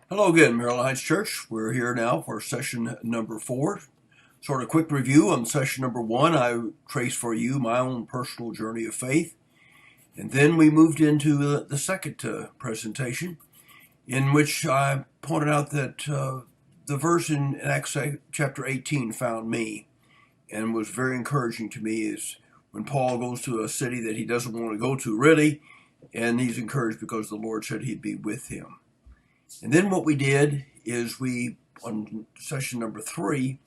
Hello again, Maryland Heights Church. We're here now for session number 4. Sort of quick review on session number 1. I traced for you my own personal journey of faith. And then we moved into the second presentation, in which I pointed out that the verse in Acts chapter 18 found me and was very encouraging to me is when Paul goes to a city that he doesn't want to go to really, and he's encouraged because the Lord said he'd be with him. And then what we did is on session number 3,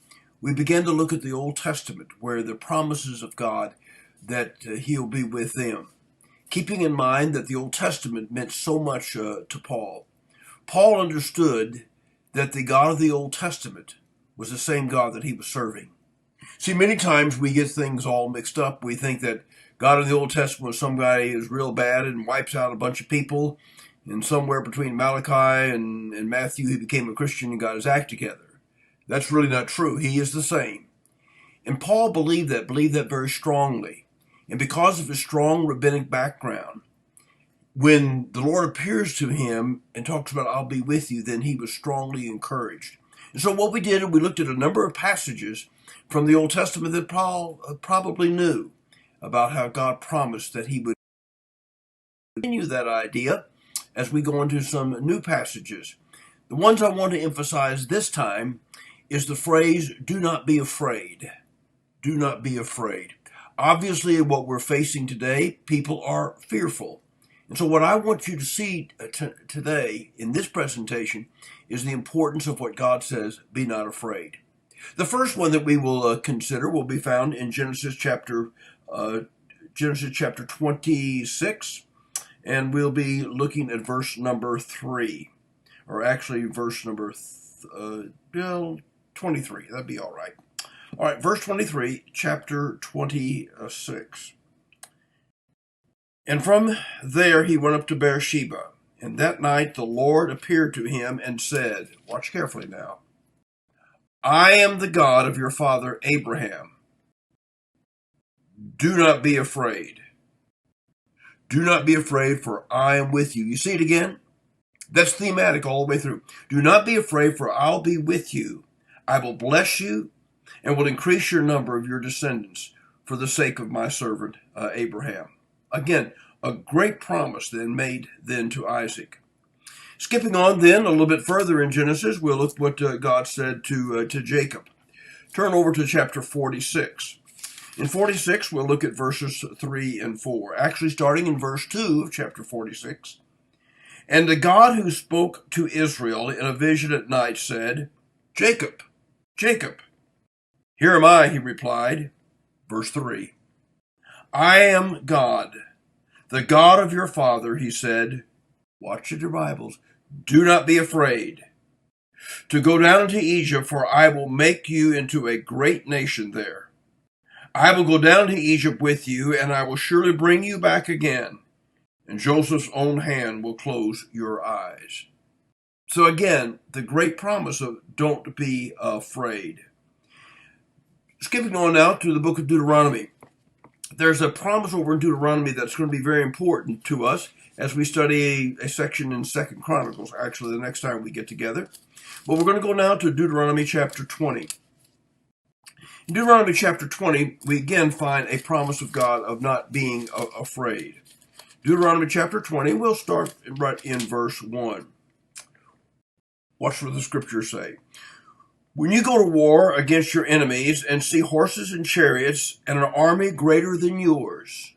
we began to look at the Old Testament, where the promises of God that he'll be with them, keeping in mind that the Old Testament meant so much to Paul. Paul understood that the God of the Old Testament was the same God that he was serving. See, many times we get things all mixed up. We think that God in the Old Testament was some guy who's real bad and wipes out a bunch of people. And somewhere between Malachi and Matthew, he became a Christian and got his act together. That's really not true. He is the same. And Paul believed that very strongly. And because of his strong rabbinic background, when the Lord appears to him and talks about, I'll be with you, then he was strongly encouraged. And so what we did, we looked at a number of passages from the Old Testament that Paul probably knew about how God promised that he would continue that idea as we go into some new passages. The ones I want to emphasize this time is the phrase, do not be afraid. Do not be afraid. Obviously, what we're facing today, people are fearful. And so what I want you to see today in this presentation is the importance of what God says, be not afraid. The first one that we will consider will be found in Genesis chapter 26. And we'll be looking at verse number 3, or actually verse number 23. That'd be all right. All right, verse 23, chapter 26. And from there he went up to Beersheba, and that night the Lord appeared to him and said, watch carefully now, I am the God of your father Abraham. Do not be afraid. Do not be afraid, for I am with you. You see it again? That's thematic all the way through. Do not be afraid, for I'll be with you. I will bless you and will increase your number of your descendants for the sake of my servant Abraham. Again, a great promise then made then to Isaac. Skipping on then a little bit further in Genesis, we'll look what God said to Jacob. Turn over to chapter 46. In 46, we'll look at verses 3 and 4. Actually, starting in verse 2 of chapter 46. And the God who spoke to Israel in a vision at night said, Jacob, Jacob. Here am I, he replied. Verse 3. I am God, the God of your father, he said. Watch your Bibles. Do not be afraid to go down into Egypt, for I will make you into a great nation there. I will go down to Egypt with you, and I will surely bring you back again, and Joseph's own hand will close your eyes. So again, the great promise of don't be afraid. Skipping on now to the book of Deuteronomy. There's a promise over in Deuteronomy that's going to be very important to us as we study a section in 2 Chronicles, actually the next time we get together. But we're going to go now to Deuteronomy chapter 20. In Deuteronomy chapter 20, we again find a promise of God of not being afraid. Deuteronomy chapter 20, we'll start right in verse 1. Watch what the scriptures say. When you go to war against your enemies and see horses and chariots and an army greater than yours,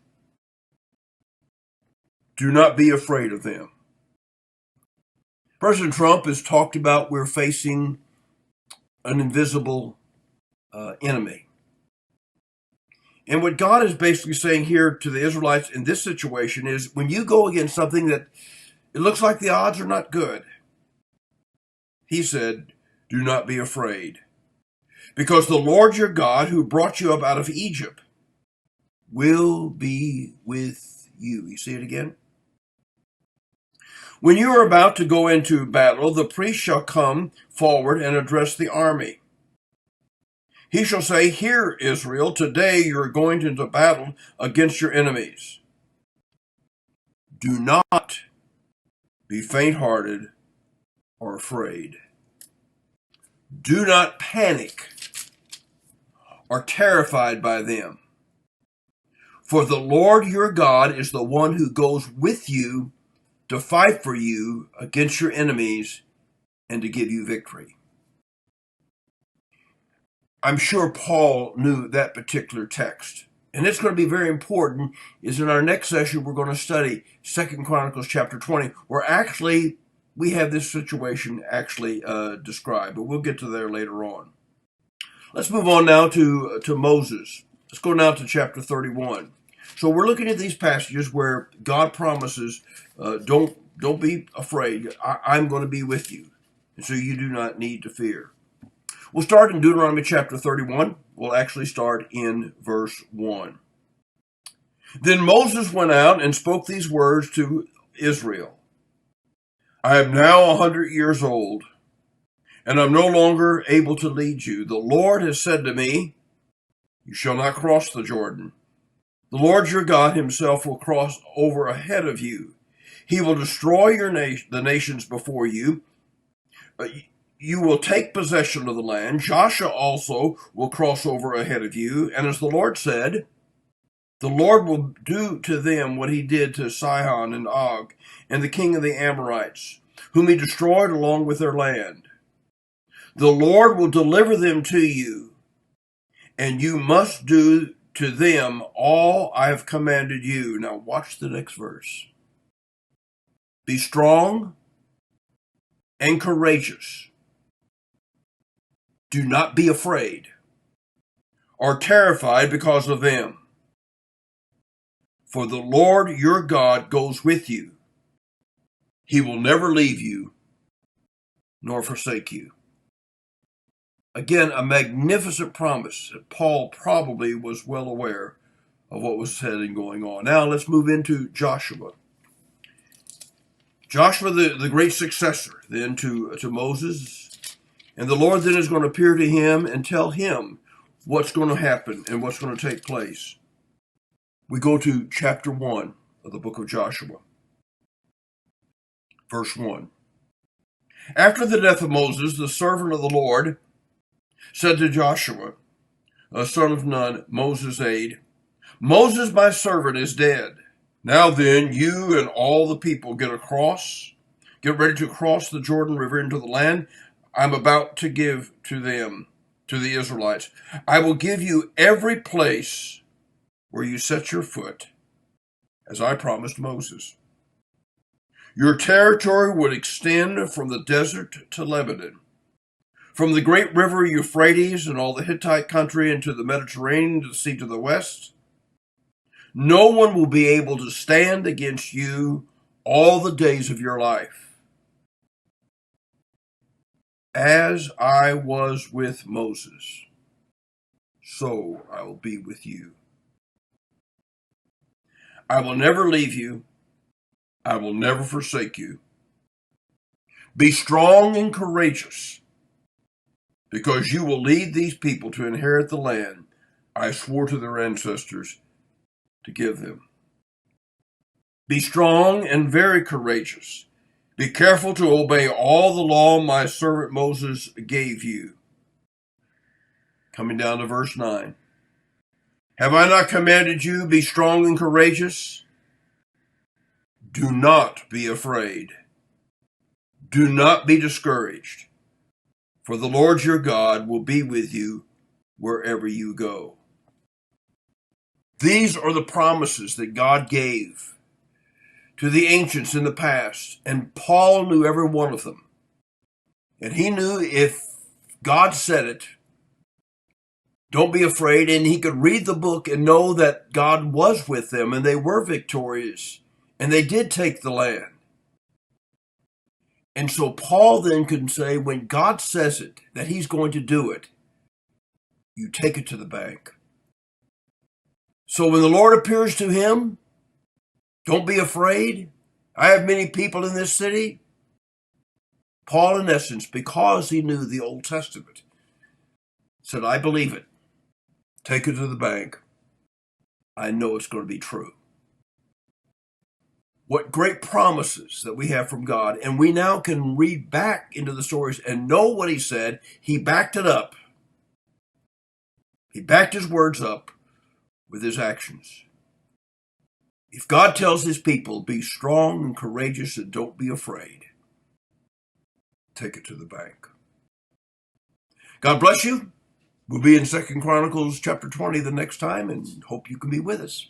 do not be afraid of them. President Trump has talked about we're facing an invisible enemy. And what God is basically saying here to the Israelites in this situation is when you go against something that it looks like the odds are not good, he said, do not be afraid, because the Lord your God who brought you up out of Egypt will be with you. You see it again? When you are about to go into battle, the priest shall come forward and address the army. He shall say, Hear, Israel, today you are going into battle against your enemies. Do not be faint-hearted or afraid. Do not panic or terrified by them. For the Lord your God is the one who goes with you to fight for you against your enemies and to give you victory. I'm sure Paul knew that particular text. And it's going to be very important, is in our next session we're going to study 2 Chronicles chapter 20, where actually we have this situation actually described, but we'll get to there later on. Let's move on now to Moses. Let's go now to chapter 31. So we're looking at these passages where God promises, don't be afraid. I'm going to be with you. And so you do not need to fear. We'll start in Deuteronomy chapter 31. We'll actually start in verse 1. Then Moses went out and spoke these words to Israel. I am now 100 years old, and I'm no longer able to lead you. The Lord has said to me, you shall not cross the Jordan. The Lord your God himself will cross over ahead of you. He will destroy the nations before you. You will take possession of the land. Joshua also will cross over ahead of you. And as the Lord said, the Lord will do to them what he did to Sihon and Og and the king of the Amorites, whom he destroyed along with their land. The Lord will deliver them to you, and you must do to them all I have commanded you. Now watch the next verse. Be strong and courageous. Do not be afraid or terrified because of them. For the Lord your God goes with you. He will never leave you nor forsake you. Again, a magnificent promise that Paul probably was well aware of what was said and going on. Now let's move into Joshua. Joshua, the great successor then to Moses. And the Lord then is going to appear to him and tell him what's going to happen and what's going to take place. We go to chapter 1 of the book of Joshua. Verse 1. After the death of Moses, the servant of the Lord said to Joshua, a son of Nun, Moses' aide, Moses, my servant, is dead. Now then, you and all the people get ready to cross the Jordan River into the land I'm about to give to them, to the Israelites. I will give you every place where you set your foot, as I promised Moses. Your territory would extend from the desert to Lebanon, from the great river Euphrates and all the Hittite country into the Mediterranean to the sea to the west. No one will be able to stand against you all the days of your life. As I was with Moses, so I will be with you. I will never leave you. I will never forsake you. Be strong and courageous, because you will lead these people to inherit the land I swore to their ancestors to give them. Be strong and very courageous. Be careful to obey all the law my servant Moses gave you. Coming down to verse 9. Have I not commanded you, be strong and courageous? Do not be afraid. Do not be discouraged, for the Lord your God will be with you wherever you go. These are the promises that God gave to the ancients in the past, and Paul knew every one of them. And he knew if God said it, don't be afraid, and he could read the book and know that God was with them, and they were victorious, and they did take the land. And so Paul then can say, when God says it, that he's going to do it, you take it to the bank. So when the Lord appears to him, don't be afraid. I have many people in this city. Paul, in essence, because he knew the Old Testament, said, I believe it. Take it to the bank. I know it's going to be true. What great promises that we have from God. And we now can read back into the stories and know what he said. He backed it up. He backed his words up with his actions. If God tells his people, be strong and courageous and don't be afraid, take it to the bank. God bless you. We'll be in 2 Chronicles chapter 20 the next time, and hope you can be with us.